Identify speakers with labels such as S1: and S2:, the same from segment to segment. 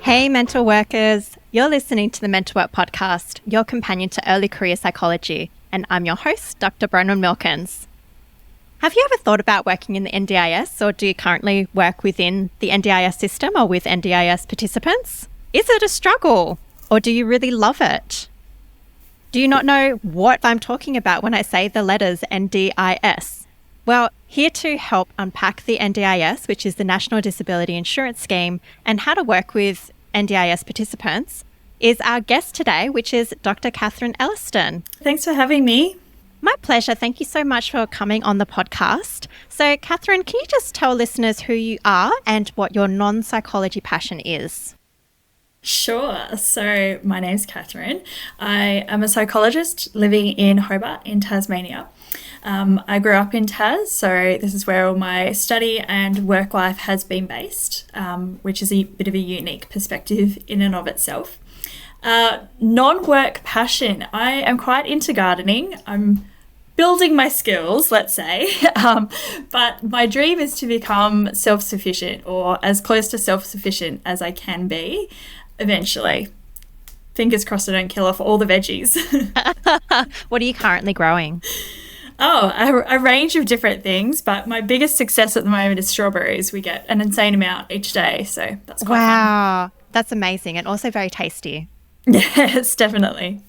S1: Hey, mental workers. You're listening to the Mental Work Podcast, your companion to early career psychology. And I'm your host, Dr. Bron and Milkins. Have you ever thought about working in the NDIS, or do you currently work within the NDIS system or with NDIS participants? Is it a struggle, or do you really love it? Do you not know what I'm talking about when I say the letters NDIS? Well, here to help unpack the NDIS, which is the National Disability Insurance Scheme, and how to work with NDIS participants, is our guest today, which is Dr. Katherine Elliston.
S2: Thanks for having me.
S1: My pleasure. Thank you so much for coming on the podcast. So, Katherine, can you just tell listeners who you are and what your non-psychology passion is?
S2: Sure. So my name's Katherine. I am a psychologist living in Hobart in Tasmania. I grew up in Tas, so this is where all my study and work life has been based, which is a bit of a unique perspective in and of itself. Non-work passion. I am quite into gardening. I'm building my skills, let's say, but my dream is to become self-sufficient, or as close to self-sufficient as I can be eventually. Fingers crossed I don't kill off all the veggies.
S1: What are you currently growing?
S2: Oh, a range of different things, but my biggest success at the moment is strawberries. We get an insane amount each day, so that's quite fun.
S1: Wow, that's amazing, and also very tasty.
S2: Yes, definitely.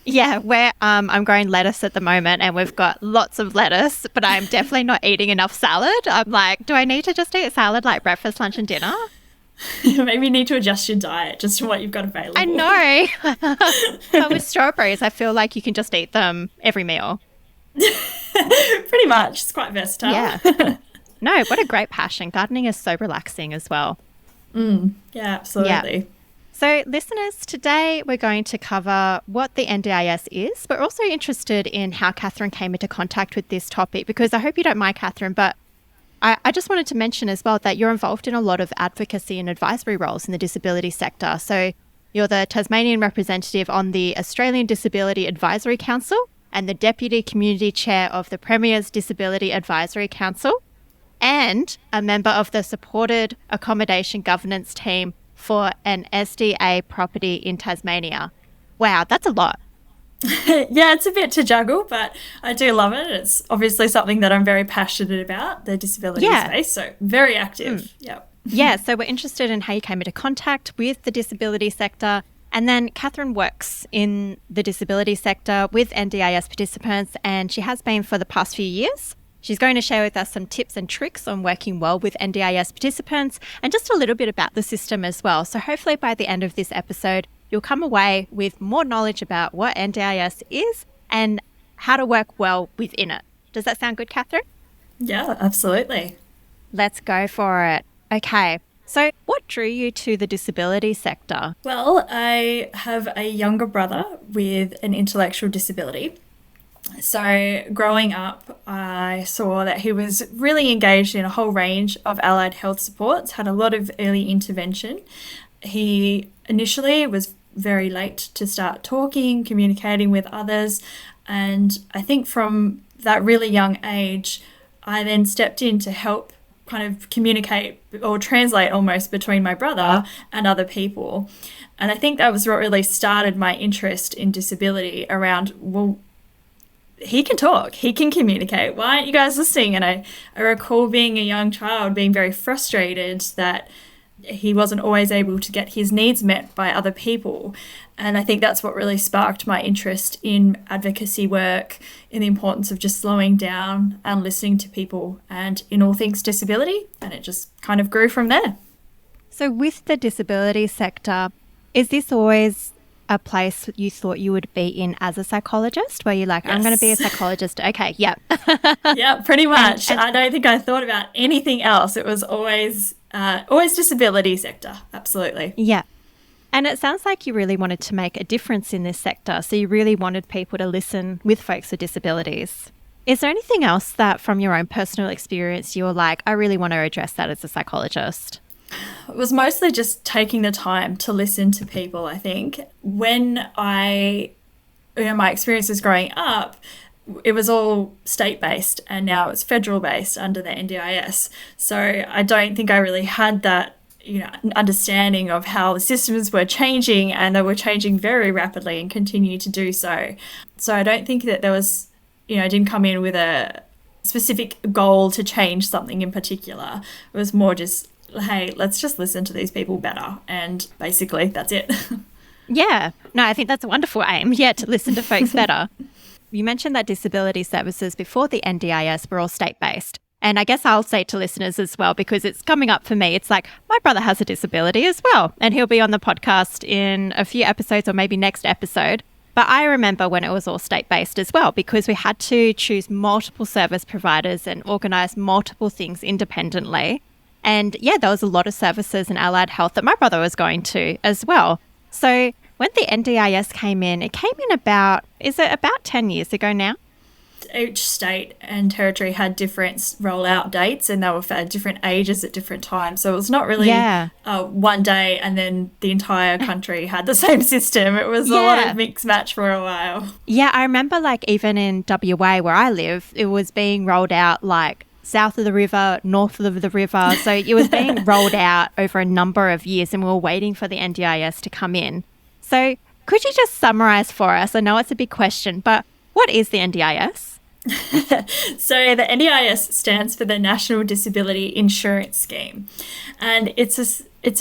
S1: Yeah, I'm growing lettuce at the moment, and we've got lots of lettuce, but I'm definitely not eating enough salad. I'm like, do I need to just eat salad like breakfast, lunch and dinner?
S2: Maybe you need to adjust your diet just to what you've got available.
S1: I know. But with strawberries, I feel like you can just eat them every meal.
S2: Pretty much. It's quite versatile.
S1: Yeah. No, what a great passion. Gardening is so relaxing as well.
S2: Yeah, absolutely.
S1: Yeah. So listeners, today we're going to cover what the NDIS is, but we're also interested in how Katherine came into contact with this topic, because I hope you don't mind, Katherine, but I just wanted to mention as well that you're involved in a lot of advocacy and advisory roles in the disability sector. So you're the Tasmanian representative on the Australian Disability Advisory Council and the Deputy Community Chair of the Premier's Disability Advisory Council, and a member of the Supported Accommodation Governance Team for an SDA property in Tasmania. Wow, that's a lot.
S2: Yeah, it's a bit to juggle, but I do love it. It's obviously something that I'm very passionate about, the disability space, so very active.
S1: Yeah, so we're interested in how you came into contact with the disability sector. And then Katherine works in the disability sector with NDIS participants, and she has been for the past few years. She's going to share with us some tips and tricks on working well with NDIS participants and just a little bit about the system as well. So hopefully by the end of this episode, you'll come away with more knowledge about what NDIS is and how to work well within it. Does that sound good, Katherine?
S2: Yeah, absolutely.
S1: Let's go for it. Okay. So what drew you to the disability sector?
S2: Well, I have a younger brother with an intellectual disability. So growing up, I saw that he was really engaged in a whole range of allied health supports, had a lot of early intervention. He initially was very late to start talking, communicating with others. And I think from that really young age, I then stepped in to help kind of communicate or translate almost between my brother and other people. And I think that was what really started my interest in disability around, well, he can talk, he can communicate. Why aren't you guys listening? And I recall being a young child being very frustrated that he wasn't always able to get his needs met by other people. And I think that's what really sparked my interest in advocacy work, in the importance of just slowing down and listening to people and in all things disability. And it just kind of grew from there.
S1: So with the disability sector, is this always a place you thought you would be in as a psychologist, where you're like,
S2: Yes.
S1: I'm going to be a psychologist? Okay, yep.
S2: Yeah, pretty much. I don't think I thought about anything else. It was always disability sector. Absolutely.
S1: Yeah. And it sounds like you really wanted to make a difference in this sector. So you really wanted people to listen with folks with disabilities. Is there anything else that from your own personal experience you were like, I really want to address that as a psychologist?
S2: It was mostly just taking the time to listen to people, I think. When my experiences growing up, it was all state-based and now it's federal-based under the NDIS. So I don't think I really had that understanding of how the systems were changing, and they were changing very rapidly and continue to do so. So I don't think that there was, I didn't come in with a specific goal to change something in particular. It was more just, hey, let's just listen to these people better. And basically that's it.
S1: Yeah. No, I think that's a wonderful aim. Yeah, to listen to folks better. You mentioned that disability services before the NDIS were all state-based. And I guess I'll say to listeners as well, because it's coming up for me, it's like my brother has a disability as well. And he'll be on the podcast in a few episodes or maybe next episode. But I remember when it was all state-based as well, because we had to choose multiple service providers and organise multiple things independently. And yeah, there was a lot of services in allied health that my brother was going to as well. So when the NDIS came in, it came in about 10 years ago now?
S2: Each state and territory had different rollout dates, and they were at different ages at different times. So it was not really one day and then the entire country had the same system. It was a lot of mix match for a while.
S1: Yeah, I remember even in WA where I live, it was being rolled out south of the river, north of the river. So it was being rolled out over a number of years, and we were waiting for the NDIS to come in. So could you just summarise for us? I know it's a big question, but what is the NDIS?
S2: So the NDIS stands for the National Disability Insurance Scheme, and it's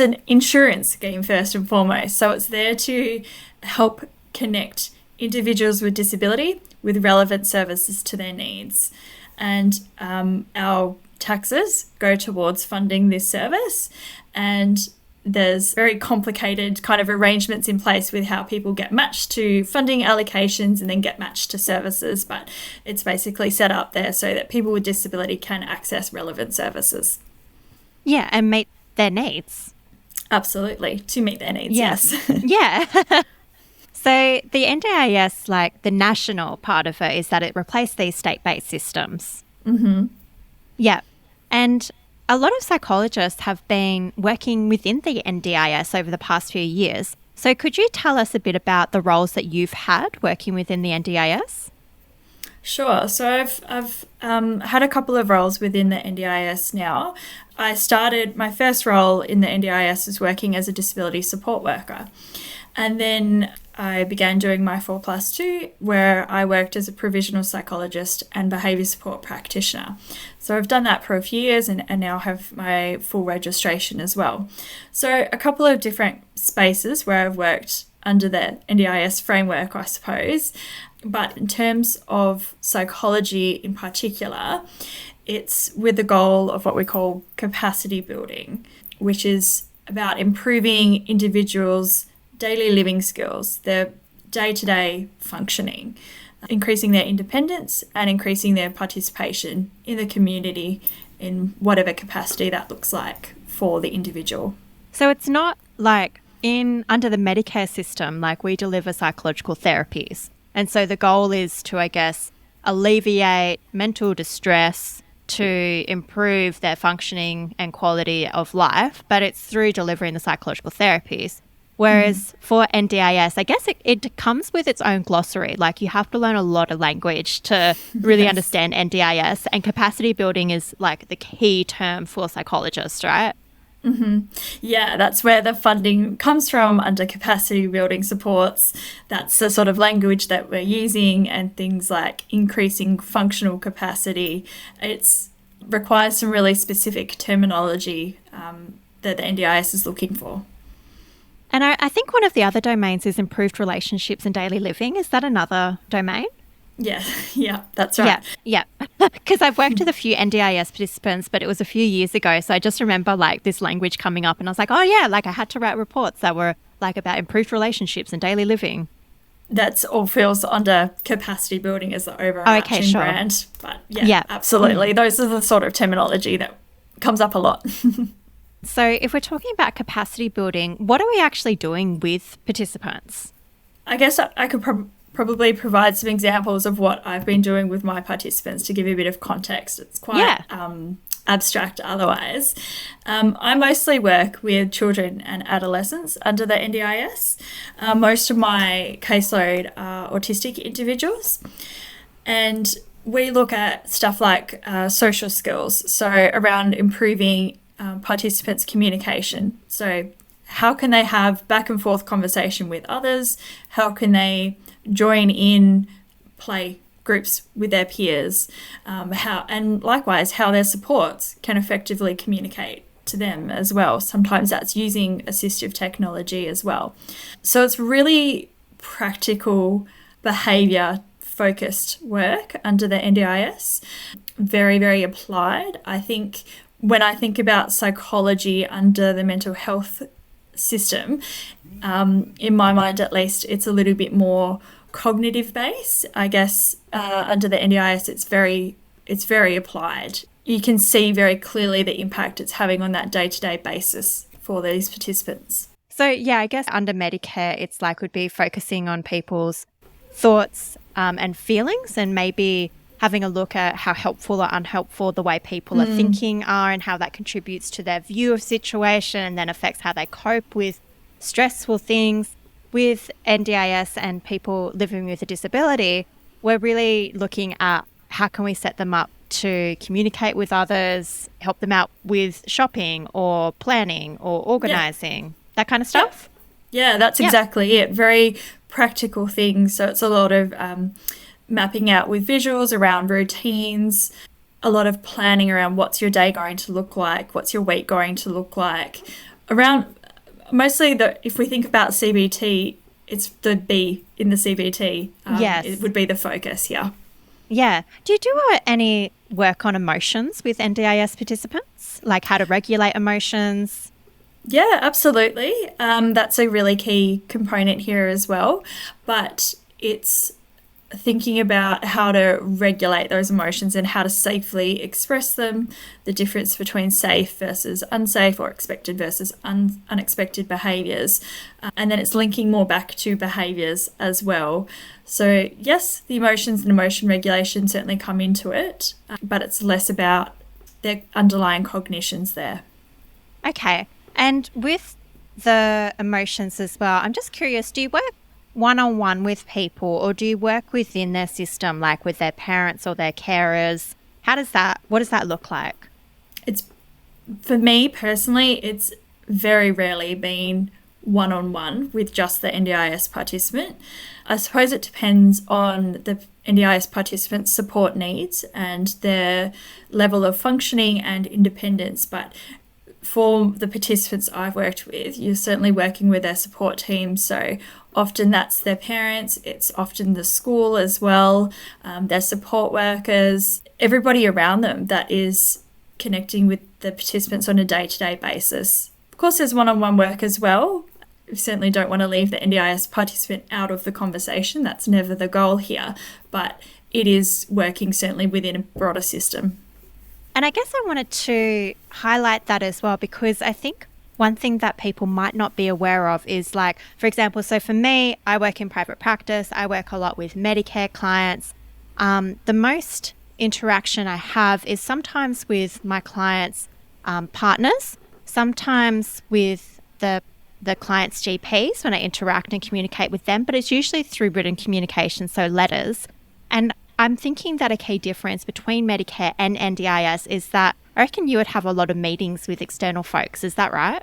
S2: an insurance scheme first and foremost. So it's there to help connect individuals with disability with relevant services to their needs. And our taxes go towards funding this service, and there's very complicated kind of arrangements in place with how people get matched to funding allocations and then get matched to services, but it's basically set up there so that people with disability can access relevant services.
S1: Yeah, and meet their needs.
S2: Absolutely, to meet their needs, yes.
S1: Yeah. So the NDIS, the national part of it is that it replaced these state-based systems.
S2: Mm-hmm.
S1: Yeah. And a lot of psychologists have been working within the NDIS over the past few years. So could you tell us a bit about the roles that you've had working within the NDIS?
S2: Sure. So I've had a couple of roles within the NDIS now. I started my first role in the NDIS as working as a disability support worker. And then I began doing my 4+2, where I worked as a provisional psychologist and behaviour support practitioner. So I've done that for a few years and now have my full registration as well. So a couple of different spaces where I've worked under the NDIS framework, I suppose. But in terms of psychology in particular, it's with the goal of what we call capacity building, which is about improving individuals' daily living skills, their day-to-day functioning, increasing their independence and increasing their participation in the community in whatever capacity that looks like for the individual.
S1: So it's not under the Medicare system, we deliver psychological therapies. And so the goal is to, I guess, alleviate mental distress, to improve their functioning and quality of life, but it's through delivering the psychological therapies. Whereas for NDIS, I guess it comes with its own glossary. You have to learn a lot of language to really understand NDIS, and capacity building is the key term for psychologists, right?
S2: Mm-hmm. Yeah, that's where the funding comes from under capacity building supports. That's the sort of language that we're using, and things like increasing functional capacity. It requires some really specific terminology that the NDIS is looking for.
S1: And I think one of the other domains is improved relationships and daily living. Is that another domain?
S2: Yeah, that's right.
S1: Yeah. Because I've worked with a few NDIS participants, but it was a few years ago. So I just remember this language coming up, and I was like, oh yeah, I had to write reports that were about improved relationships and daily living.
S2: That's all feels under capacity building as the overarching brand. But yeah, absolutely. Mm-hmm. Those are the sort of terminology that comes up a lot.
S1: So if we're talking about capacity building, what are we actually doing with participants?
S2: I guess I could probably provide some examples of what I've been doing with my participants to give you a bit of context. It's quite abstract otherwise. I mostly work with children and adolescents under the NDIS. Most of my caseload are autistic individuals, and we look at stuff like social skills, so around improving participants' communication. So how can they have back and forth conversation with others? How can they join in play groups with their peers? And likewise, how their supports can effectively communicate to them as well. Sometimes that's using assistive technology as well. So it's really practical behaviour focused work under the NDIS. Very, very applied. I think when I think about psychology under the mental health system, in my mind at least, it's a little bit more cognitive based. I guess under the NDIS, it's very applied. You can see very clearly the impact it's having on that day-to-day basis for these participants.
S1: So yeah, I guess under Medicare, it's like would be focusing on people's thoughts and feelings, and maybe having a look at how helpful or unhelpful the way people are thinking are, and how that contributes to their view of situation and then affects how they cope with stressful things. With NDIS and people living with a disability, we're really looking at how can we set them up to communicate with others, help them out with shopping or planning or organising, that kind of stuff.
S2: Yeah, that's exactly it. Very practical things. So it's a lot of mapping out with visuals around routines, a lot of planning around what's your day going to look like, what's your week going to look like. Around mostly if we think about CBT, it's the B in the CBT.
S1: Yes.
S2: It would be the focus, yeah.
S1: Yeah. Do you do any work on emotions with NDIS participants, like how to regulate emotions?
S2: Yeah, absolutely. That's a really key component here as well. But it's thinking about how to regulate those emotions and how to safely express them, the difference between safe versus unsafe, or expected versus unexpected behaviours. And then it's linking more back to behaviours as well. So yes, the emotions and emotion regulation certainly come into it, but it's less about their underlying cognitions there.
S1: Okay. And with the emotions as well, I'm just curious, do you work one-on-one with people, or do you work within their system, like with their parents or their carers? What does that look like?
S2: For me personally, it's very rarely been one-on-one with just the NDIS participant. I suppose it depends on the NDIS participant's support needs and their level of functioning and independence, but for the participants I've worked with, you're certainly working with their support team. So often that's their parents, it's often the school as well, their support workers, everybody around them that is connecting with the participants on a day-to-day basis. Of course, there's one-on-one work as well. We certainly don't want to leave the NDIS participant out of the conversation. That's never the goal here, but it is working certainly within a broader system.
S1: And I guess I wanted to highlight that as well, because I think one thing that people might not be aware of is, like, for example, so for me, I work in private practice. I work a lot with Medicare clients. The most interaction I have is sometimes with my clients' partners, sometimes with the client's GPs when I interact and communicate with them, but it's usually through written communication, so letters. And I'm thinking that a key difference between Medicare and NDIS is that I reckon you would have a lot of meetings with external folks. Is that right?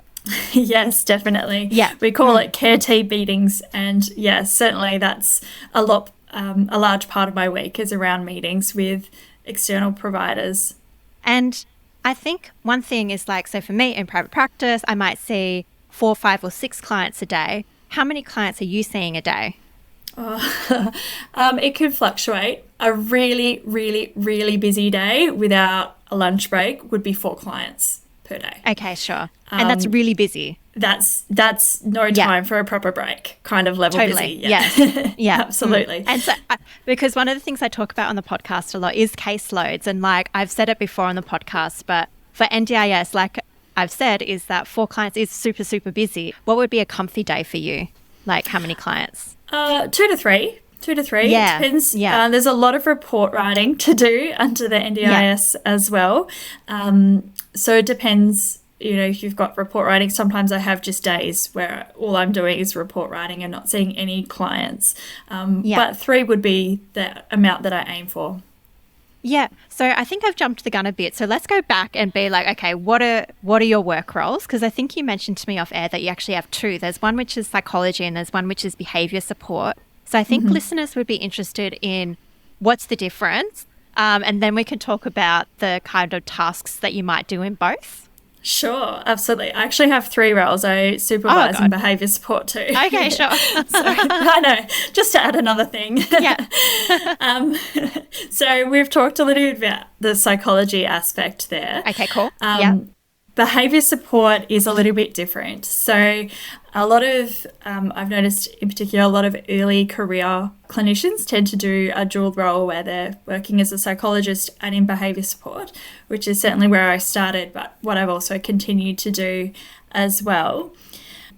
S2: Yes, definitely.
S1: Yeah.
S2: We call it care team meetings. And yes, certainly that's a large part of my week is around meetings with external providers.
S1: And I think one thing is, like, so for me in private practice, I might see 4, 5 or 6 clients a day. How many clients are you seeing a day?
S2: It could fluctuate. A really, really, really busy day without a lunch break would be 4 clients per day.
S1: Okay, sure. And that's really busy.
S2: That's no time for a proper break kind of level
S1: Totally.
S2: busy. Yeah.
S1: Yeah.
S2: Absolutely.
S1: And so, because one of the things I talk about on the podcast a lot is caseloads. And like I've said it before on the podcast, but for NDIS, like I've said, is that 4 clients is super, super busy. What would be a comfy day for you? Like how many clients?
S2: 2 to 3. 2 to 3.
S1: Yeah.
S2: It depends.
S1: Yeah.
S2: There's a lot of report writing to do under the NDIS as well. So it depends, if you've got report writing. Sometimes I have just days where all I'm doing is report writing and not seeing any clients. But 3 would be the amount that I aim for.
S1: Yeah. So I think I've jumped the gun a bit. So let's go back and be like, okay, what are your work roles? Because I think you mentioned to me off air that you actually have two. There's one which is psychology and there's one which is behaviour support. So I think listeners would be interested in what's the difference. And then we can talk about the kind of tasks that you might do in both.
S2: Sure, absolutely. I actually have three roles. I supervise and behaviour support too.
S1: Okay, sure.
S2: I know, just to add another thing.
S1: Yeah.
S2: So we've talked a little bit about the psychology aspect there.
S1: Okay, cool. Yeah.
S2: Behaviour support is a little bit different. So a lot of, I've noticed in particular, a lot of early career clinicians tend to do a dual role where they're working as a psychologist and in behaviour support, which is certainly where I started, but what I've also continued to do as well.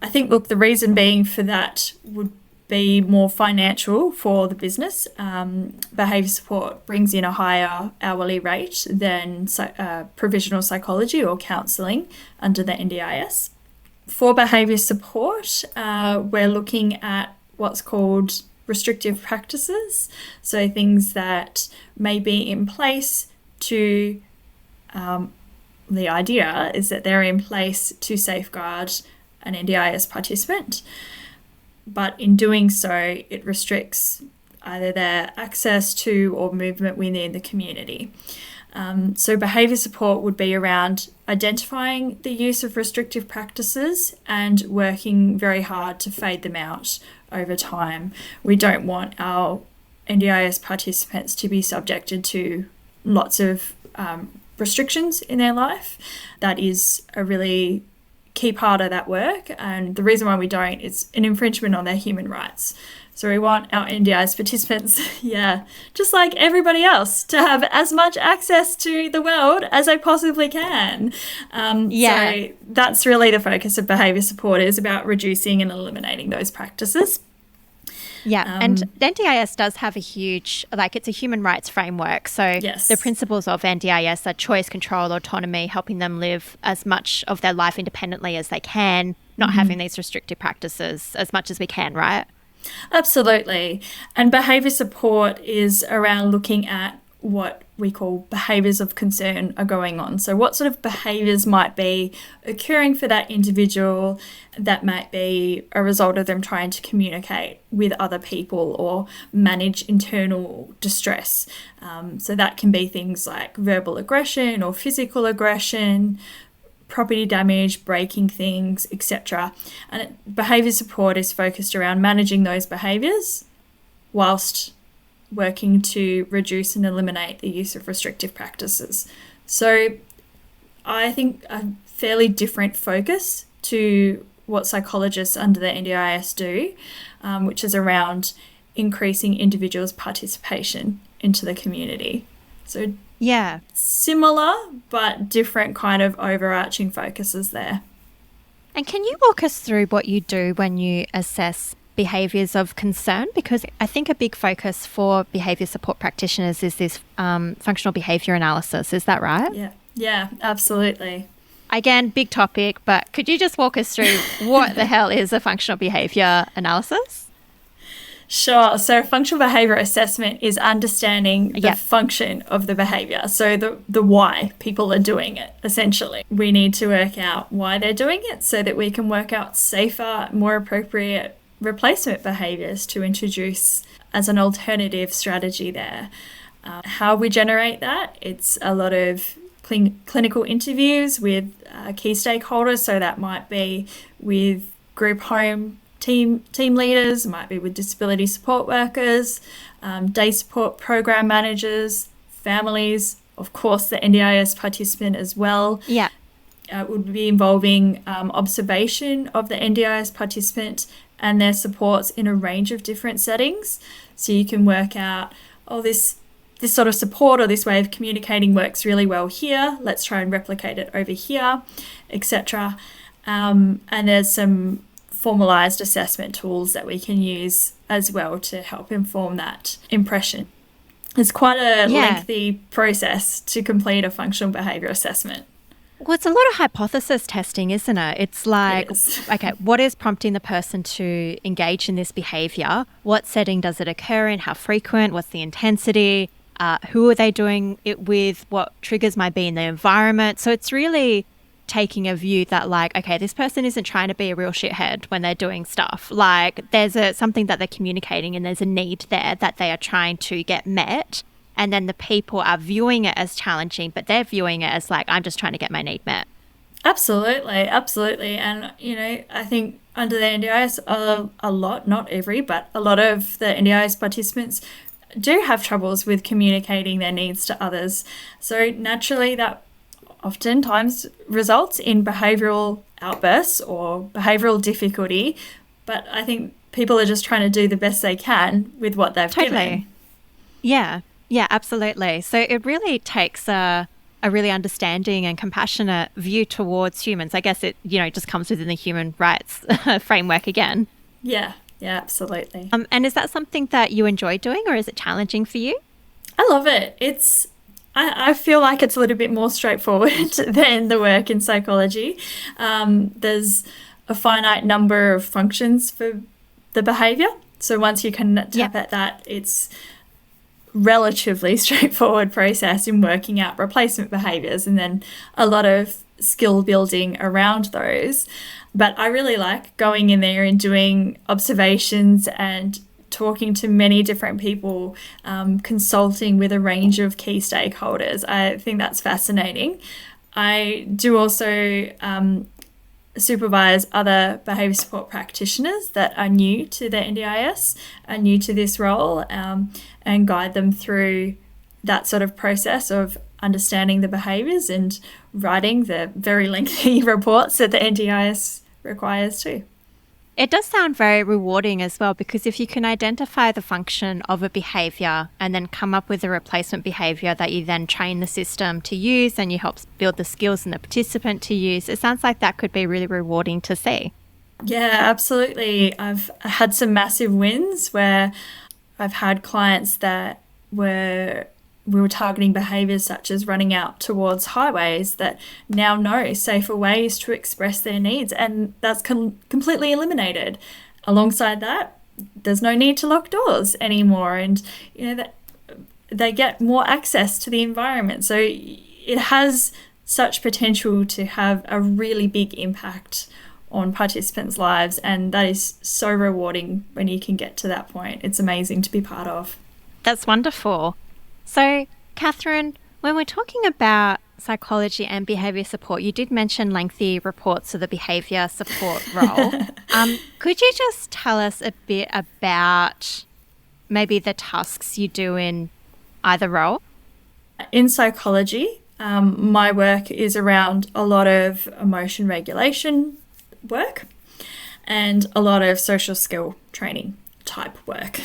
S2: I think, look, the reason being for that would be more financial for the business. Behaviour support brings in a higher hourly rate than provisional psychology or counselling under the NDIS. For behaviour support, we're looking at what's called restrictive practices, so things that may be in place to, the idea is that they're in place to safeguard an NDIS participant. But in doing so, it restricts either their access to or movement within the community. So behaviour support would be around identifying the use of restrictive practices and working very hard to fade them out over time. We don't want our NDIS participants to be subjected to lots of restrictions in their life. That is a really key part of that work, and the reason why we don't is an infringement on their human rights. So we want our NDIS participants, just like everybody else, to have as much access to the world as they possibly can. So that's really the focus of behaviour support, is about reducing and eliminating those practices.
S1: Yeah, and NDIS does have a huge, it's a human rights framework. So the principles of NDIS are choice, control, autonomy, helping them live as much of their life independently as they can, not having these restrictive practices as much as we can, right?
S2: Absolutely. And behaviour support is around looking at what we call behaviours of concern are going on. So what sort of behaviours might be occurring for that individual that might be a result of them trying to communicate with other people or manage internal distress. So that can be things like verbal aggression or physical aggression, property damage, breaking things, etc. And behaviour support is focused around managing those behaviours whilst working to reduce and eliminate the use of restrictive practices. So I think a fairly different focus to what psychologists under the NDIS do, which is around increasing individuals' participation into the community. So similar but different kind of overarching focuses there.
S1: And can you walk us through what you do when you assess behaviours of concern? Because I think a big focus for behaviour support practitioners is this functional behaviour analysis. Is that right?
S2: Yeah, absolutely.
S1: Again, big topic, but could you just walk us through what the hell is a functional behaviour analysis?
S2: Sure. So functional behaviour assessment is understanding the function of the behaviour. So the why people are doing it, essentially. We need to work out why they're doing it so that we can work out safer, more appropriate replacement behaviours to introduce as an alternative strategy there. How we generate that, it's a lot of clinical interviews with key stakeholders. So that might be with group home team leaders, it might be with disability support workers, day support program managers, families, of course the NDIS participant as well. It would be involving observation of the NDIS participant and their supports in a range of different settings. So you can work out, this sort of support or this way of communicating works really well here. Let's try and replicate it over here, etc. And there's some formalised assessment tools that we can use as well to help inform that impression. It's quite a lengthy process to complete a functional behaviour assessment.
S1: Well, it's a lot of hypothesis testing, isn't it? It's like, okay, what is prompting the person to engage in this behaviour? What setting does it occur in? How frequent? What's the intensity? who are they doing it with, what triggers might be in the environment. So it's really taking a view that like, okay, this person isn't trying to be a real shithead when they're doing stuff. Like there's something that they're communicating and there's a need there that they are trying to get met. And then the people are viewing it as challenging, but they're viewing it as like, I'm just trying to get my need met.
S2: Absolutely, absolutely. And, I think under the NDIS, a lot, not every, but a lot of the NDIS participants do have troubles with communicating their needs to others. So naturally, that oftentimes results in behavioural outbursts or behavioural difficulty. But I think people are just trying to do the best they can with what they've given.
S1: Yeah, absolutely. So it really takes a really understanding and compassionate view towards humans. I guess it, just comes within the human rights framework again.
S2: Yeah, absolutely.
S1: And is that something that you enjoy doing, or is it challenging for you?
S2: I love it. I feel like it's a little bit more straightforward than the work in psychology. There's a finite number of functions for the behaviour. So once you can tap at that, it's relatively straightforward process in working out replacement behaviours, and then a lot of skill building around those. But I really like going in there and doing observations and talking to many different people, consulting with a range of key stakeholders. I think that's fascinating. I do also supervise other behaviour support practitioners that are new to the NDIS, are new to this role, and guide them through that sort of process of understanding the behaviours and writing the very lengthy reports that the NDIS requires too.
S1: It does sound very rewarding as well, because if you can identify the function of a behaviour and then come up with a replacement behaviour that you then train the system to use and you help build the skills in the participant to use, it sounds like that could be really rewarding to see.
S2: Yeah, absolutely. I've had some massive wins where I've had clients that we were targeting behaviours such as running out towards highways that now know safer ways to express their needs, and that's completely eliminated. Alongside that, there's no need to lock doors anymore, and that they get more access to the environment. So it has such potential to have a really big impact on participants' lives, and that is so rewarding when you can get to that point. It's amazing to be part of.
S1: That's wonderful. So, Katherine, when we're talking about psychology and behaviour support, you did mention lengthy reports of the behaviour support role. Could you just tell us a bit about maybe the tasks you do in either role?
S2: In psychology, my work is around a lot of emotion regulation work and a lot of social skill training type work.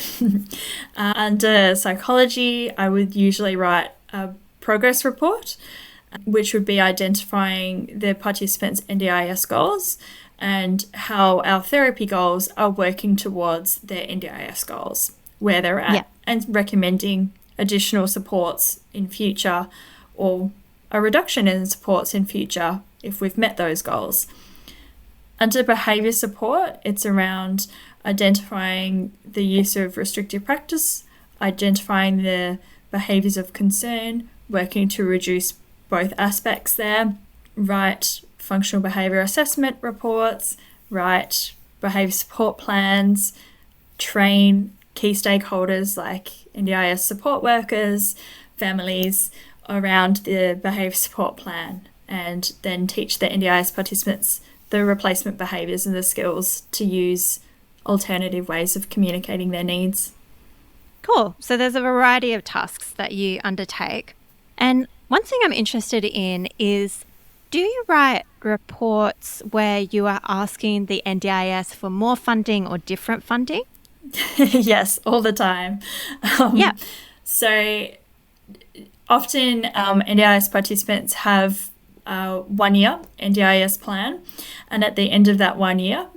S2: Under psychology, I would usually write a progress report, which would be identifying the participants' NDIS goals and how our therapy goals are working towards their NDIS goals, where they're at, and recommending additional supports in future or a reduction in supports in future if we've met those goals. Under behaviour support, it's around identifying the use of restrictive practice, identifying the behaviours of concern, working to reduce both aspects there, write functional behaviour assessment reports, write behaviour support plans, train key stakeholders like NDIS support workers, families around the behaviour support plan, and then teach the NDIS participants the replacement behaviours and the skills to use alternative ways of communicating their needs.
S1: Cool. So there's a variety of tasks that you undertake. And one thing I'm interested in is, do you write reports where you are asking the NDIS for more funding or different funding?
S2: Yes, all the time. So often NDIS participants have a 1 year NDIS plan, and at the end of that 1 year,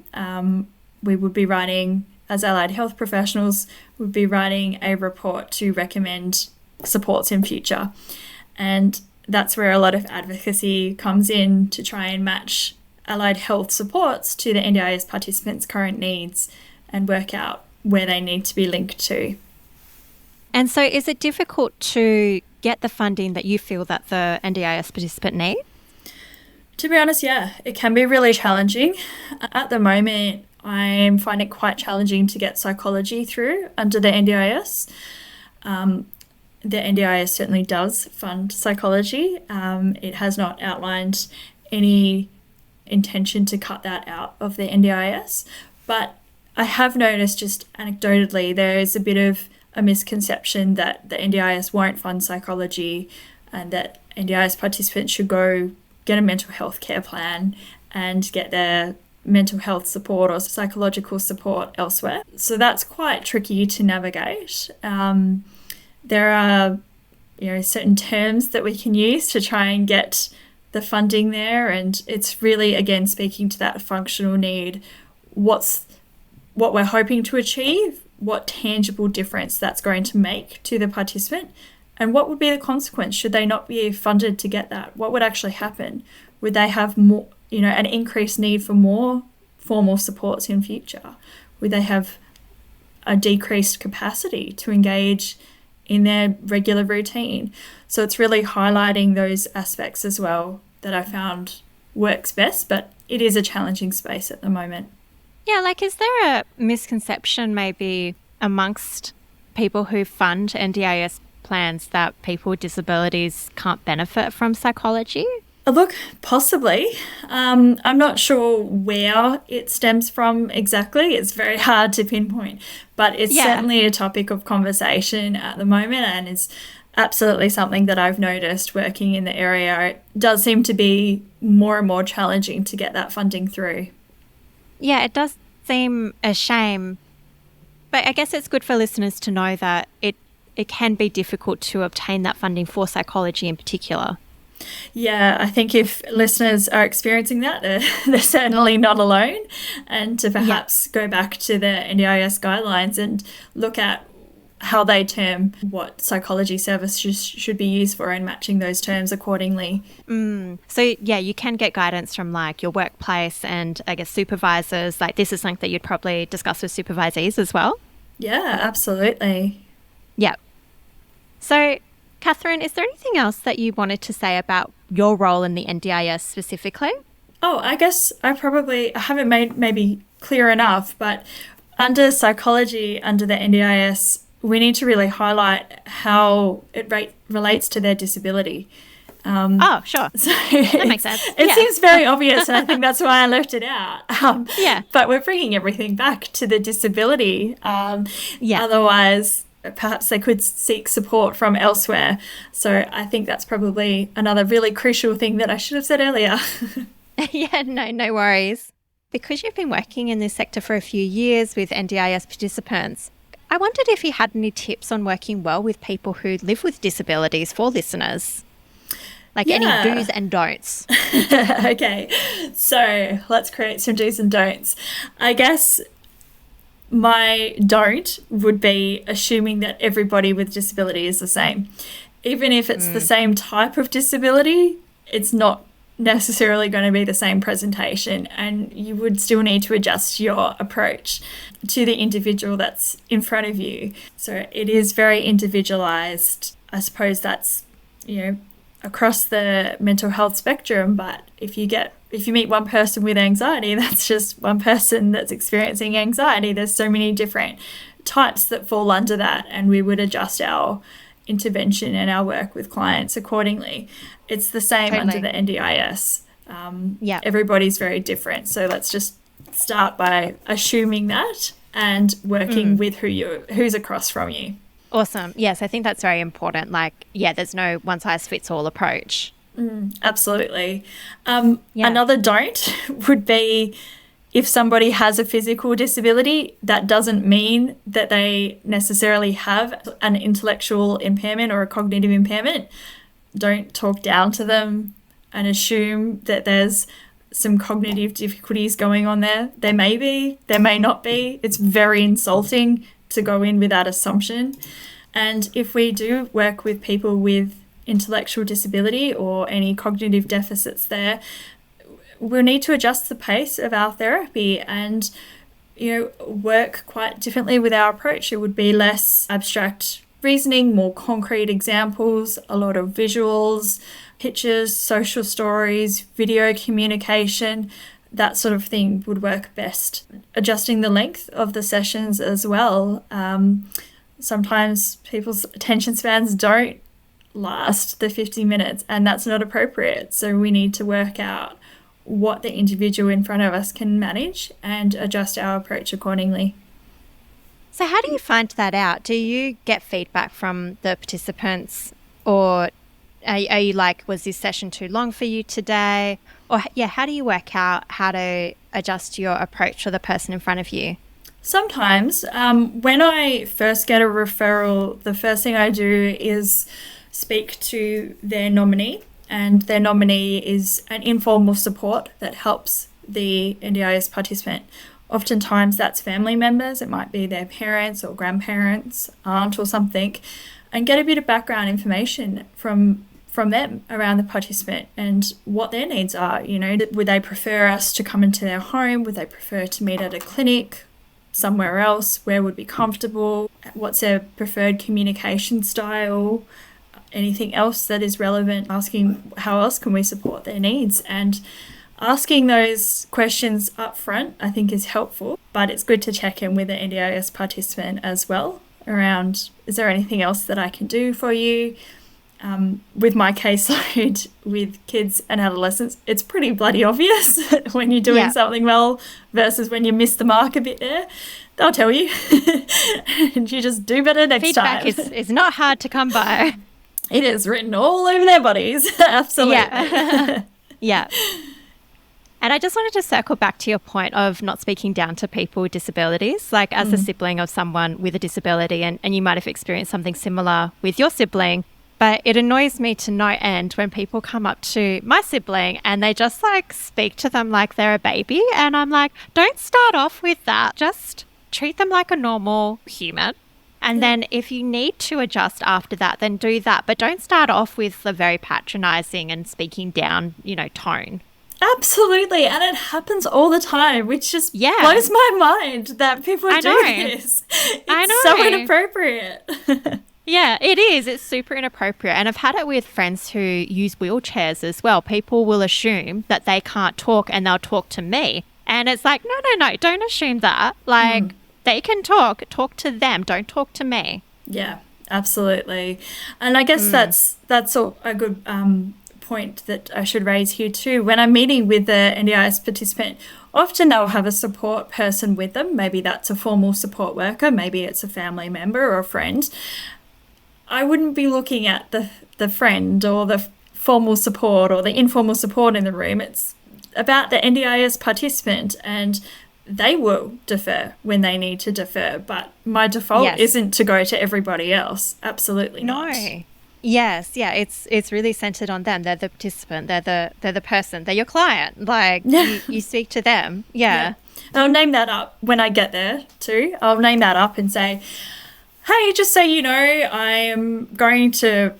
S2: we would be writing, as allied health professionals, would be writing a report to recommend supports in future. And that's where a lot of advocacy comes in to try and match allied health supports to the NDIS participants' current needs and work out where they need to be linked to.
S1: And so is it difficult to get the funding that you feel that the NDIS participant need?
S2: To be honest, yeah, it can be really challenging. At the moment, I'm finding it quite challenging to get psychology through under the NDIS. The NDIS certainly does fund psychology. It has not outlined any intention to cut that out of the NDIS, but I have noticed just anecdotally there is a bit of a misconception that the NDIS won't fund psychology and that NDIS participants should go get a mental health care plan and get their mental health support or psychological support elsewhere. So that's quite tricky to navigate. There are, certain terms that we can use to try and get the funding there, and it's really, again, speaking to that functional need. What we're hoping to achieve, what tangible difference that's going to make to the participant, and what would be the consequence should they not be funded to get that? What would actually happen? Would they have more, an increased need for more formal supports in future? Would they have a decreased capacity to engage in their regular routine? So it's really highlighting those aspects as well that I found works best, but it is a challenging space at the moment.
S1: Yeah, is there a misconception maybe amongst people who fund NDIS plans that people with disabilities can't benefit from psychology?
S2: Look, possibly. I'm not sure where it stems from exactly. It's very hard to pinpoint, but it's certainly a topic of conversation at the moment, and it's absolutely something that I've noticed working in the area. It does seem to be more and more challenging to get that funding through.
S1: Yeah, it does seem a shame, but I guess it's good for listeners to know that it can be difficult to obtain that funding for psychology in particular.
S2: Yeah, I think if listeners are experiencing that, they're certainly not alone, and to perhaps go back to the NDIS guidelines and look at how they term what psychology services should be used for and matching those terms accordingly.
S1: So, you can get guidance from your workplace and I guess supervisors. This is something that you'd probably discuss with supervisees as well.
S2: Yeah, absolutely.
S1: Yeah. So, Katherine, is there anything else that you wanted to say about your role in the NDIS specifically?
S2: Oh, I guess I haven't made maybe clear enough, but under psychology, under the NDIS, we need to really highlight how it relates to their disability.
S1: Oh, sure. So that makes sense.
S2: It seems very obvious, and I think that's why I left it out. But we're bringing everything back to the disability. Otherwise, perhaps they could seek support from elsewhere. So I think that's probably another really crucial thing that I should have said earlier.
S1: No worries. Because you've been working in this sector for a few years with NDIS participants, I wondered if you had any tips on working well with people who live with disabilities for listeners. Any do's and don'ts.
S2: Okay, so let's create some do's and don'ts. I guess my don't would be assuming that everybody with disability is the same. Even if it's the same type of disability, it's not necessarily going to be the same presentation, and you would still need to adjust your approach to the individual that's in front of you. So it is very individualized. I suppose that's, across the mental health spectrum, but if you meet one person with anxiety, that's just one person that's experiencing anxiety. There's so many different types that fall under that, and we would adjust our intervention and our work with clients accordingly. It's the same under the NDIS. Everybody's very different, so let's just start by assuming that and working with who's across from you.
S1: Awesome. Yes, I think that's very important. There's no one-size-fits-all approach.
S2: Absolutely. Another don't would be if somebody has a physical disability, that doesn't mean that they necessarily have an intellectual impairment or a cognitive impairment. Don't talk down to them and assume that there's some cognitive difficulties going on there. There may be, there may not be. It's very insulting to go in with that assumption. And if we do work with people with intellectual disability or any cognitive deficits there, we'll need to adjust the pace of our therapy and, work quite differently with our approach. It would be less abstract reasoning, more concrete examples, a lot of visuals, pictures, social stories, video communication, that sort of thing would work best. Adjusting the length of the sessions as well. Sometimes people's attention spans don't last the 50 minutes, and that's not appropriate. So we need to work out what the individual in front of us can manage and adjust our approach accordingly.
S1: So how do you find that out? Do you get feedback from the participants, or are you like, was this session too long for you today? Or how do you work out how to adjust your approach to the person in front of you?
S2: Sometimes when I first get a referral, the first thing I do is speak to their nominee, and their nominee is an informal support that helps the NDIS participant. Oftentimes that's family members, it might be their parents or grandparents, aunt or something, and get a bit of background information from them around the participant and what their needs are. You know, would they prefer us to come into their home? Would they prefer to meet at a clinic? Somewhere else? Where would be comfortable? What's their preferred communication style? Anything else that is relevant? Asking how else can we support their needs? And asking those questions up front, I think, is helpful, but it's good to check in with the NDIS participant as well around, is there anything else that I can do for you? With my caseload with kids and adolescents, it's pretty bloody obvious when you're doing something well versus when you miss the mark a bit there. They'll tell you. And you just do better next time.
S1: Feedback is not hard to come by.
S2: It is written all over their bodies. Absolutely.
S1: Yeah. And I just wanted to circle back to your point of not speaking down to people with disabilities, like as a sibling of someone with a disability, and you might have experienced something similar with your sibling. But it annoys me to no end when people come up to my sibling and they just like speak to them like they're a baby. And I'm like, don't start off with that. Just treat them like a normal human. And then if you need to adjust after that, then do that. But don't start off with the very patronizing and speaking down, tone.
S2: Absolutely. And it happens all the time, which just blows my mind that people do this. It's so inappropriate.
S1: Yeah, it is. It's super inappropriate. And I've had it with friends who use wheelchairs as well. People will assume that they can't talk and they'll talk to me. And it's like, no, don't assume that. Like, they can talk to them. Don't talk to me.
S2: Yeah, absolutely. And I guess that's a good point that I should raise here too. When I'm meeting with the NDIS participant, often they'll have a support person with them. Maybe that's a formal support worker. Maybe it's a family member or a friend. I wouldn't be looking at the friend or the formal support or the informal support in the room. It's about the NDIS participant, and they will defer when they need to defer. But my default isn't to go to everybody else. Absolutely not.
S1: No. Yes, yeah, it's really centered on them. They're the participant. They're the person. They're your client. Like you speak to them. Yeah.
S2: And I'll name that up when I get there too. I'll name that up and say, hey, just so you know, I am going to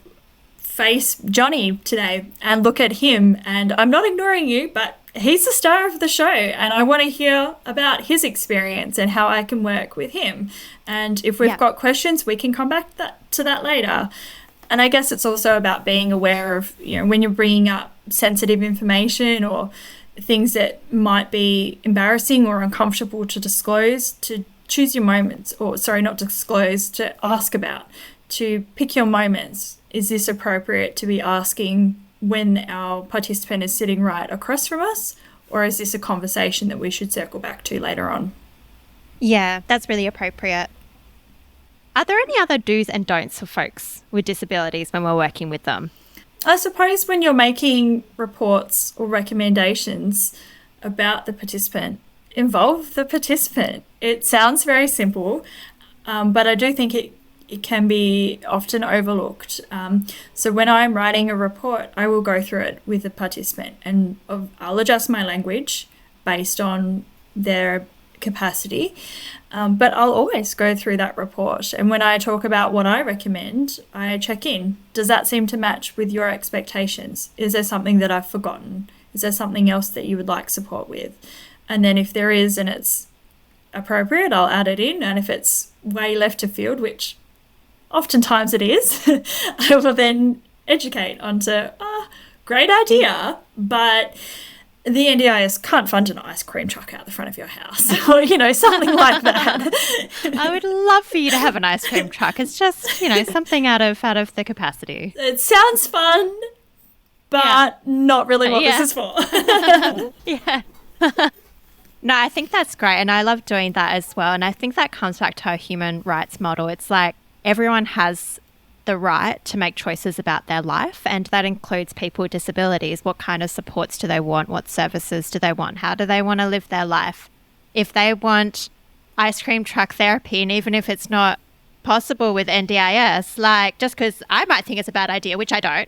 S2: face Johnny today and look at him, and I'm not ignoring you, but he's the star of the show and I want to hear about his experience and how I can work with him. And if we've got questions, we can come back to that later. And I guess it's also about being aware of, when you're bringing up sensitive information or things that might be embarrassing or uncomfortable to disclose, to choose your moments, not disclose, to ask about, to pick your moments. Is this appropriate to be asking when our participant is sitting right across from us, or is this a conversation that we should circle back to later on?
S1: Yeah, that's really appropriate. Are there any other do's and don'ts for folks with disabilities when we're working with them?
S2: I suppose when you're making reports or recommendations about the participant, involve the participant. It sounds very simple, but I do think it can be often overlooked. So when I'm writing a report, I will go through it with the participant and I'll adjust my language based on their capacity, but I'll always go through that report. And when I talk about what I recommend, I check in. Does that seem to match with your expectations? Is there something that I've forgotten? Is there something else that you would like support with? And then if there is and it's appropriate, I'll add it in. And if it's way left of field, which oftentimes it is, I will then educate onto, great idea, but the NDIS can't fund an ice cream truck out the front of your house or, something like that.
S1: I would love for you to have an ice cream truck. It's just, something out of the capacity.
S2: It sounds fun, but not really what this is for.
S1: Yeah. No, I think that's great. And I love doing that as well. And I think that comes back to our human rights model. It's like everyone has the right to make choices about their life, and that includes people with disabilities. What kind of supports do they want? What services do they want? How do they want to live their life? If they want ice cream truck therapy, and even if it's not possible with NDIS, like, just because I might think it's a bad idea, which I don't,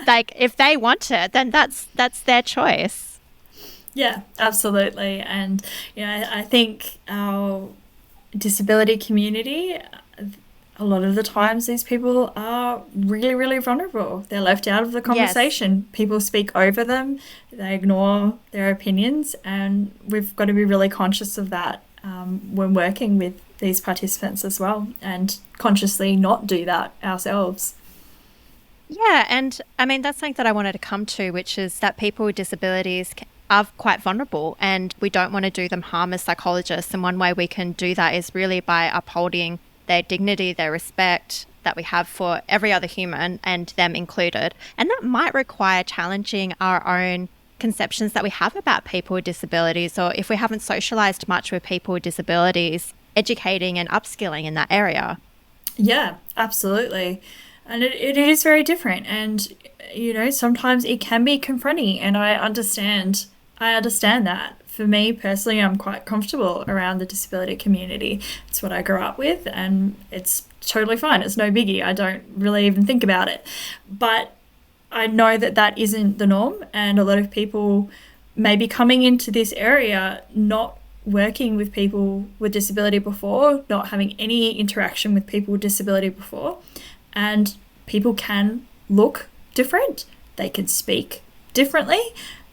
S1: like, if they want it, then that's their choice.
S2: Yeah, absolutely. And I think our disability community, a lot of the times these people are really, really vulnerable. They're left out of the conversation. Yes. People speak over them. They ignore their opinions. And we've got to be really conscious of that when working with these participants as well, and consciously not do that ourselves.
S1: Yeah. And I mean, that's something that I wanted to come to, which is that people with disabilities are quite vulnerable, and we don't want to do them harm as psychologists. And one way we can do that is really by upholding their dignity, their respect that we have for every other human, and them included. And that might require challenging our own conceptions that we have about people with disabilities, or if we haven't socialized much with people with disabilities, educating and upskilling in that area.
S2: Yeah, absolutely. And it is very different. And, sometimes it can be confronting, and I understand that. For me personally, I'm quite comfortable around the disability community. It's what I grew up with, and it's totally fine. It's no biggie. I don't really even think about it. But I know that isn't the norm, and a lot of people may be coming into this area not working with people with disability before, not having any interaction with people with disability before, and people can look different. They can speak differently.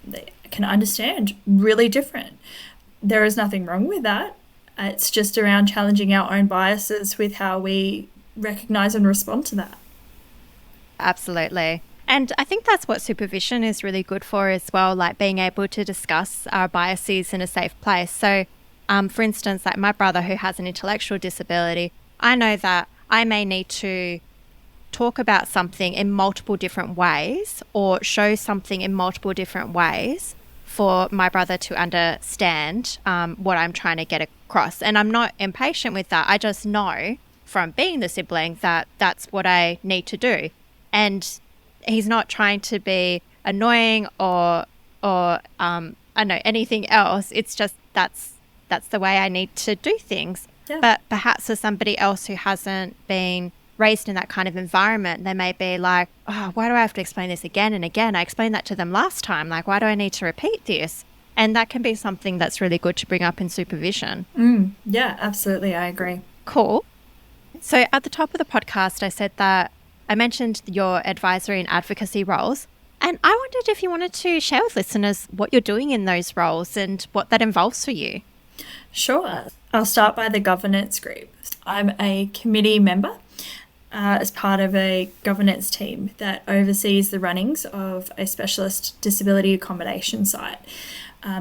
S2: They can understand really different. There is nothing wrong with that. It's just around challenging our own biases with how we recognize and respond to that.
S1: Absolutely. And I think that's what supervision is really good for as well, like being able to discuss our biases in a safe place. So, for instance, like my brother who has an intellectual disability, I know that I may need to talk about something in multiple different ways, or show something in multiple different ways for my brother to understand what I'm trying to get across. And I'm not impatient with that. I just know from being the sibling that that's what I need to do. And he's not trying to be annoying or I don't know, anything else. It's just that's the way I need to do things. Yeah. But perhaps for somebody else who hasn't been raised in that kind of environment, they may be like, oh, why do I have to explain this again and again? I explained that to them last time. Like, why do I need to repeat this? And that can be something that's really good to bring up in supervision.
S2: Yeah, absolutely. I agree.
S1: Cool. So at the top of the podcast, I said that I mentioned your advisory and advocacy roles. And I wondered if you wanted to share with listeners what you're doing in those roles and what that involves for you.
S2: Sure. I'll start by the governance group. I'm a committee member as part of a governance team that oversees the runnings of a specialist disability accommodation site.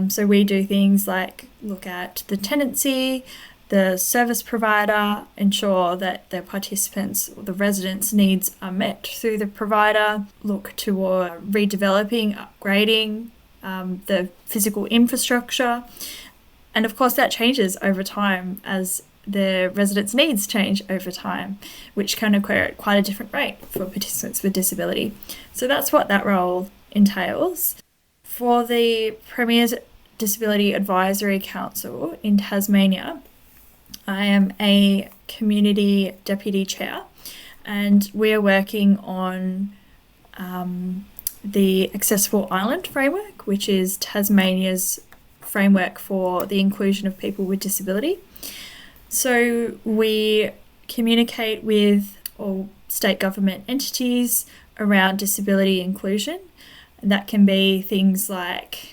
S2: So we do things like look at the tenancy, the service provider, ensure that the participants or the residents' needs are met through the provider, look toward redeveloping, upgrading the physical infrastructure. And of course that changes over time as the residents' needs change over time, which can occur at quite a different rate for participants with disability. So that's what that role entails. For the Premier's Disability Advisory Council in Tasmania, I am a community deputy chair, and we are working on the Accessible Island Framework, which is Tasmania's framework for the inclusion of people with disability. So we communicate with all state government entities around disability inclusion. And that can be things like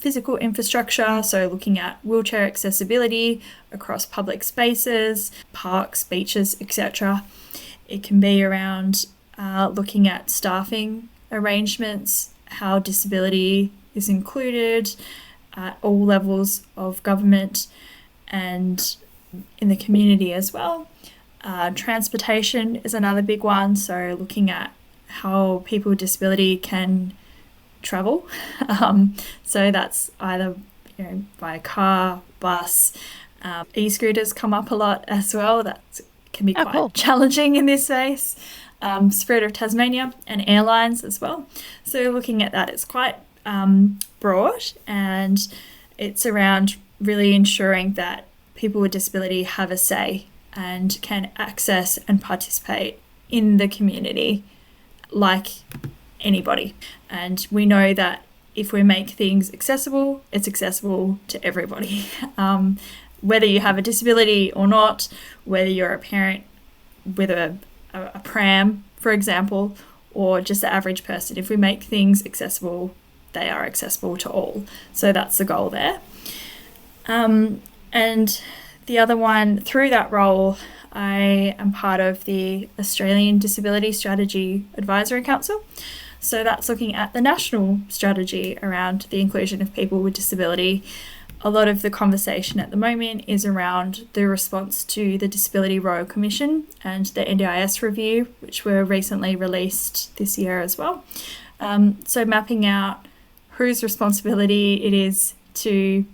S2: physical infrastructure, so looking at wheelchair accessibility across public spaces, parks, beaches, etc. It can be around looking at staffing arrangements, how disability is included at all levels of government and in the community as well. Transportation is another big one, so looking at how people with disability can travel. So that's either by car, bus, e-scooters come up a lot as well. That can be quite challenging in this space. Spirit of Tasmania and airlines as well. So looking at that, it's quite broad, and it's around really ensuring that people with disability have a say and can access and participate in the community like anybody. And we know that if we make things accessible, it's accessible to everybody. Whether you have a disability or not, whether you're a parent with a pram, for example, or just the average person, if we make things accessible, they are accessible to all. So that's the goal there. And the other one, through that role, I am part of the Australian Disability Strategy Advisory Council. So that's looking at the national strategy around the inclusion of people with disability. A lot of the conversation at the moment is around the response to the Disability Royal Commission and the NDIS review, which were recently released this year as well. So mapping out whose responsibility it is to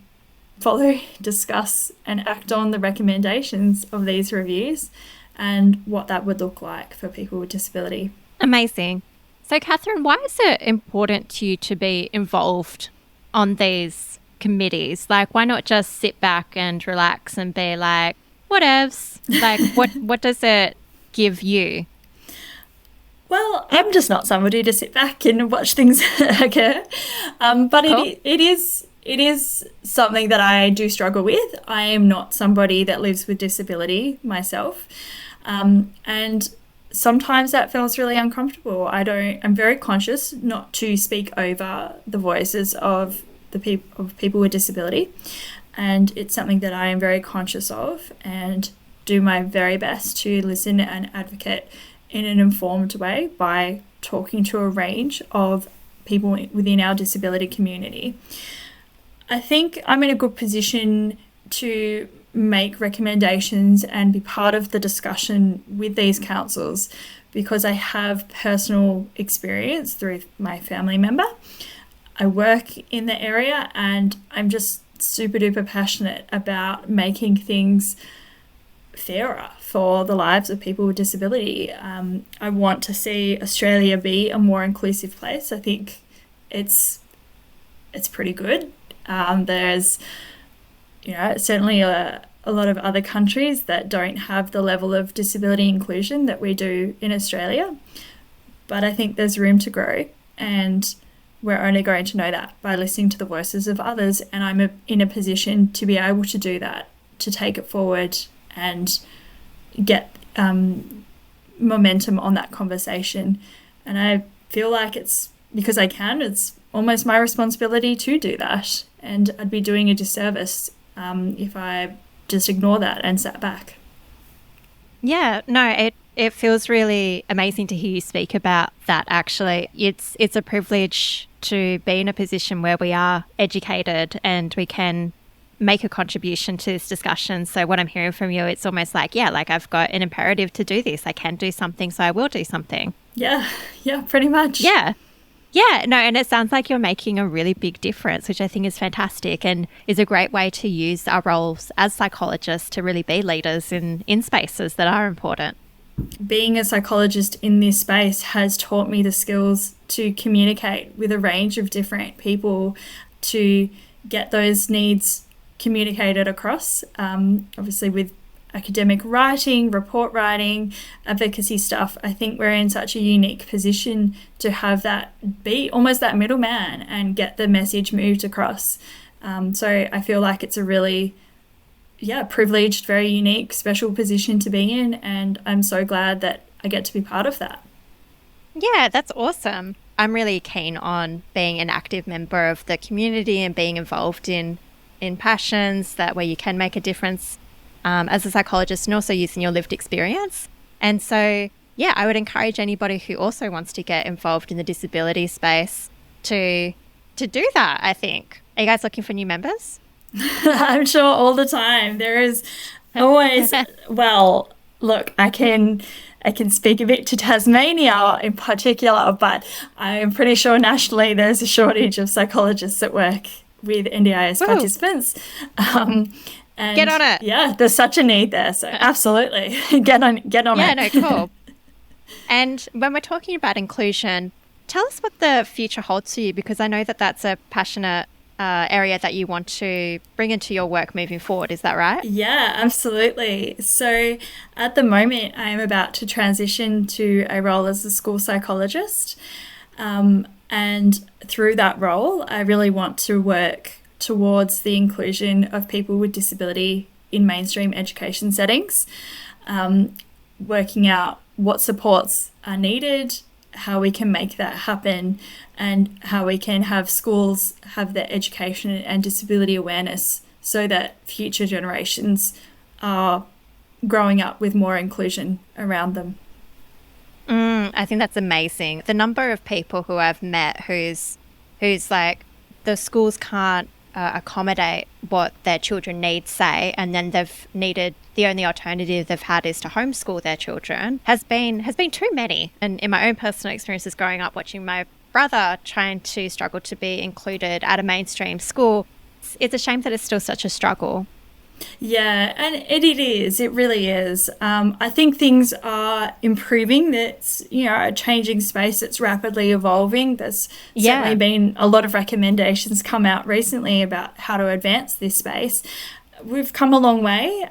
S2: follow, discuss and act on the recommendations of these reviews and what that would look like for people with disability.
S1: Amazing. So Katherine, why is it important to you to be involved on these committees? Like, why not just sit back and relax and be like, whatevs? Like, what does it give you?
S2: Well, I'm just not somebody to sit back and watch things occur. But cool. It is something that I do struggle with. I am not somebody that lives with disability myself. And sometimes that feels really uncomfortable. I'm very conscious not to speak over the voices of people with disability. And it's something that I am very conscious of and do my very best to listen and advocate in an informed way by talking to a range of people within our disability community. I think I'm in a good position to make recommendations and be part of the discussion with these councils because I have personal experience through my family member. I work in the area and I'm just super duper passionate about making things fairer for the lives of people with disability. I want to see Australia be a more inclusive place. I think it's pretty good. There's certainly a lot of other countries that don't have the level of disability inclusion that we do in Australia, but I think there's room to grow, and we're only going to know that by listening to the voices of others, and I'm in a position to be able to do that, to take it forward and get momentum on that conversation. And I feel like it's because it's almost my responsibility to do that, and I'd be doing a disservice if I just ignore that and sat back.
S1: Yeah, no, it feels really amazing to hear you speak about that, actually. It's a privilege to be in a position where we are educated and we can make a contribution to this discussion. So what I'm hearing from you, it's almost like, I've got an imperative to do this. I can do something, so I will do something.
S2: Yeah, pretty much.
S1: Yeah, no, and it sounds like you're making a really big difference, which I think is fantastic and is a great way to use our roles as psychologists to really be leaders in spaces that are important.
S2: Being a psychologist in this space has taught me the skills to communicate with a range of different people to get those needs communicated across, obviously with academic writing, report writing, advocacy stuff. I think we're in such a unique position to have that be almost that middleman and get the message moved across. So I feel like it's a really privileged, very unique, special position to be in, and I'm so glad that I get to be part of that.
S1: Yeah, that's awesome. I'm really keen on being an active member of the community and being involved in passions where you can make a difference as a psychologist, and also using your lived experience. And so, yeah, I would encourage anybody who also wants to get involved in the disability space to do that, I think. Are you guys looking for new members?
S2: I'm sure all the time. There is always, well, look, I can speak a bit to Tasmania in particular, but I'm pretty sure nationally there's a shortage of psychologists that work with NDIS participants. And
S1: get on it.
S2: Yeah, there's such a need there. So absolutely, get on it.
S1: Yeah, no, cool. And when we're talking about inclusion, tell us what the future holds for you, because I know that that's a passionate area that you want to bring into your work moving forward. Is that right?
S2: Yeah, absolutely. So at the moment, I am about to transition to a role as a school psychologist. And through that role, I really want to work towards the inclusion of people with disability in mainstream education settings, working out what supports are needed, how we can make that happen, and how we can have schools have their education and disability awareness so that future generations are growing up with more inclusion around them.
S1: I think that's amazing. The number of people who I've met who's like, the schools can't accommodate what their children need, say, and then the only alternative they've had is to homeschool their children has been too many. And in my own personal experiences growing up, watching my brother trying to struggle to be included at a mainstream school, it's a shame that it's still such a struggle.
S2: Yeah, and it is. It really is. I think things are improving. That's, a changing space that's rapidly evolving. There's certainly been a lot of recommendations come out recently about how to advance this space. We've come a long way,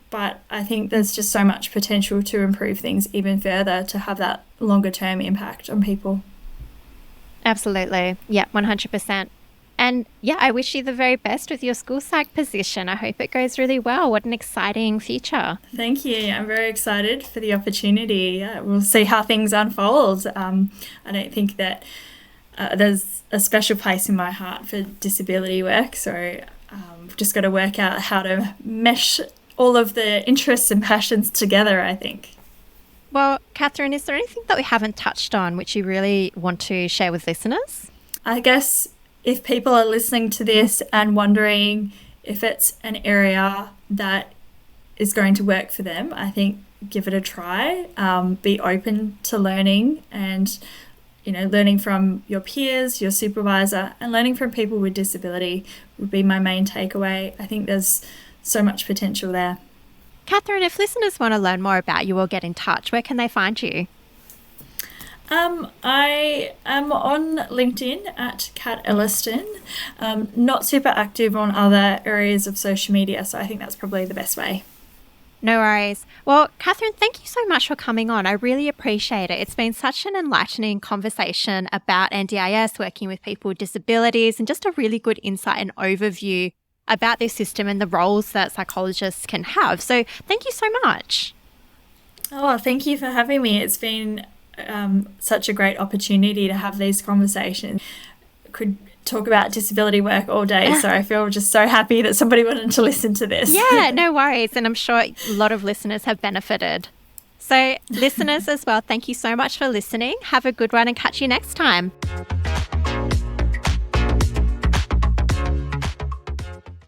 S2: but I think there's just so much potential to improve things even further to have that longer term impact on people.
S1: Absolutely. Yeah, 100%. And yeah, I wish you the very best with your school psych position. I hope it goes really well. What an exciting future.
S2: Thank you. I'm very excited for the opportunity. We'll see how things unfold. I don't think that there's a special place in my heart for disability work. So we've just got to work out how to mesh all of the interests and passions together, I think.
S1: Well, Katherine, is there anything that we haven't touched on which you really want to share with listeners?
S2: I guess if people are listening to this and wondering if it's an area that is going to work for them, I think give it a try. Be open to learning and, learning from your peers, your supervisor, and learning from people with disability would be my main takeaway. I think there's so much potential there.
S1: Katherine, if listeners want to learn more about you or get in touch, where can they find you?
S2: I am on LinkedIn at Kat Elliston, not super active on other areas of social media, so I think that's probably the best way.
S1: No worries. Well, Katherine, thank you so much for coming on. I really appreciate it. It's been such an enlightening conversation about NDIS, working with people with disabilities, and just a really good insight and overview about this system and the roles that psychologists can have. So thank you so much.
S2: Oh, thank you for having me. It's been such a great opportunity to have these conversations. Could talk about disability work all day, so I feel just so happy that somebody wanted to listen to this.
S1: Yeah, no worries, and I'm sure a lot of listeners have benefited. So listeners as well, thank you so much for listening. Have a good one and catch you next time.